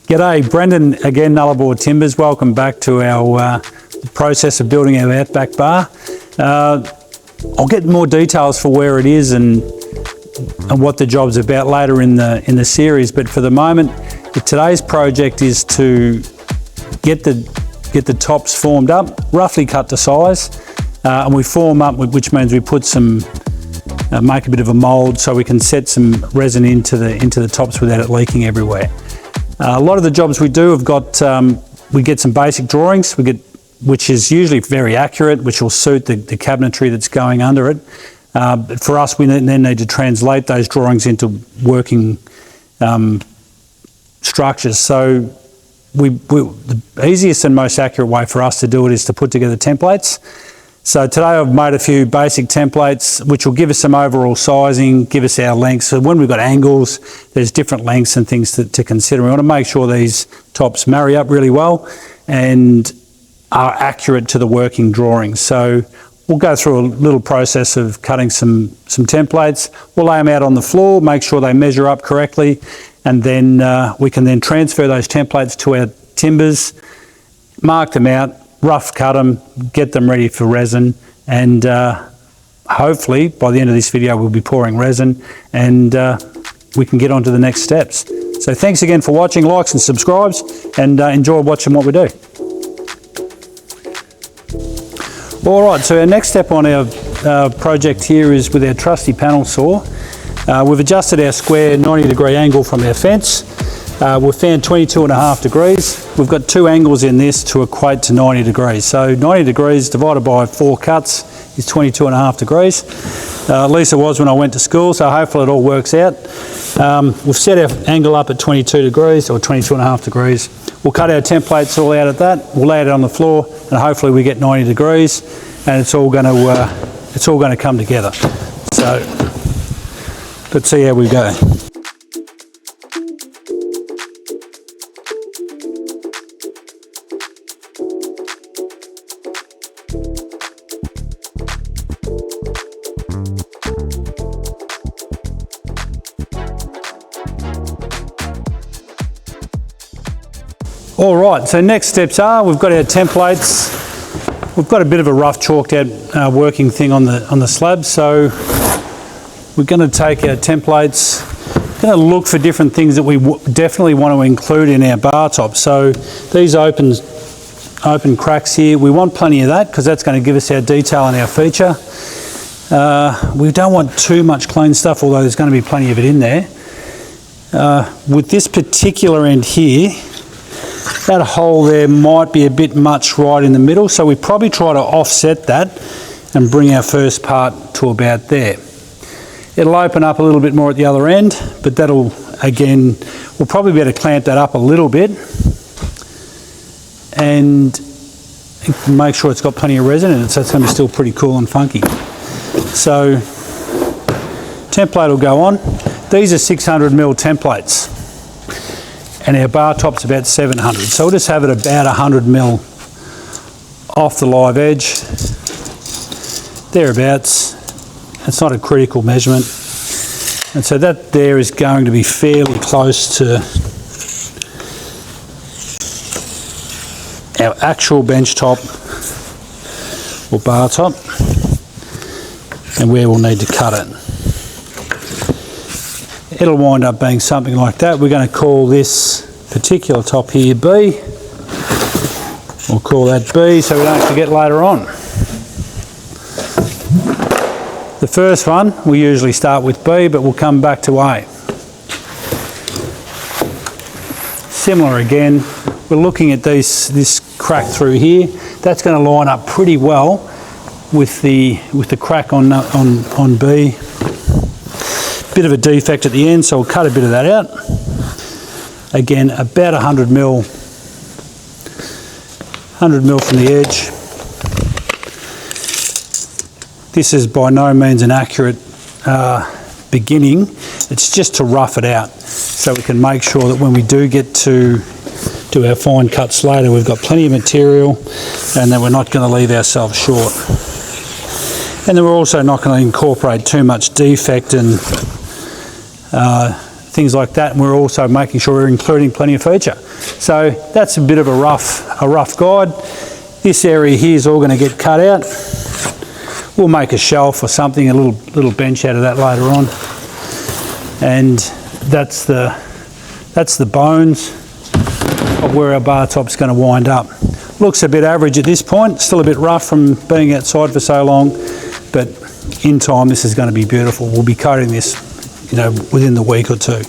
G'day, Brendan again, Nullarbor Timbers. Welcome back to our process of building our Outback Bar. I'll get more details for where it is and what the job's about later in the series, but for the moment, today's project is to get the tops formed up, roughly cut to size, and we form up, which means we put some, make a bit of a mould so we can set some resin into the tops without it leaking everywhere. A lot of the jobs we do have got, we get some basic drawings, which is usually very accurate, which will suit the cabinetry that's going under it. But for us, we then need to translate those drawings into working structures. So the easiest and most accurate way for us to do it is to put together templates. So today I've made a few basic templates which will give us some overall sizing, give us our lengths. So when we've got angles, there's different lengths and things to consider. We want to make sure these tops marry up really well and are accurate to the working drawings. So we'll go through a little process of cutting some templates. We'll lay them out on the floor, make sure they measure up correctly, and then we can then transfer those templates to our timbers, mark them out, rough cut them, get them ready for resin, and hopefully by the end of this video we'll be pouring resin and we can get on to the next steps. So thanks again for watching, likes and subscribes, and enjoy watching what we do. Alright, so our next step on our project here is with our trusty panel saw. We've adjusted our square 90-degree angle from our fence. We've found 22.5 degrees. We've got two angles in this to equate to 90 degrees. So 90 degrees divided by 4 cuts is 22.5 degrees. At least it was when I went to school, so hopefully it all works out. We've set our angle up at 22 degrees or 22.5 degrees. We'll cut our templates all out at that. We'll lay it on the floor and hopefully we get 90 degrees and it's all going to come together. So let's see how we go. All right, so next steps are, we've got our templates. We've got a bit of a rough chalked out working thing on the slab. So we're going to take our templates, going to look for different things that we definitely want to include in our bar top. So these open cracks here, we want plenty of that because that's going to give us our detail and our feature. We don't want too much clean stuff, although there's going to be plenty of it in there. With this particular end here, that hole there might be a bit much right in the middle, so we probably try to offset that and bring our first part to about there. It'll open up a little bit more at the other end, but that'll, again, we'll probably be able to clamp that up a little bit and make sure it's got plenty of resin in it, so it's going to be still pretty cool and funky. So template will go on. These are 600mm templates and our bar top's about 700. So we'll just have it about 100mm off the live edge, thereabouts. It's not a critical measurement. And so that there is going to be fairly close to our actual bench top or bar top and where we'll need to cut it. It'll wind up being something like that. We're going to call this particular top here B. We'll call that B so we don't forget later on. The first one, we usually start with B, but we'll come back to A. Similar again, we're looking at this crack through here. That's going to line up pretty well with the crack on B. Bit of a defect at the end, so we'll cut a bit of that out. Again, about 100mm from the edge. This is by no means an accurate beginning. It's just to rough it out so we can make sure that when we do get to our fine cuts later, we've got plenty of material and that we're not going to leave ourselves short. And then we're also not going to incorporate too much defect and things like that, and we're also making sure we're including plenty of feature. So that's a bit of a rough guide. This area here is all going to get cut out. We'll make a shelf or something, a little bench out of that later on. And that's the bones of where our bar top's going to wind up. Looks a bit average at this point, still a bit rough from being outside for so long, but in time this is going to be beautiful. We'll be coating this, you know, within the week or two.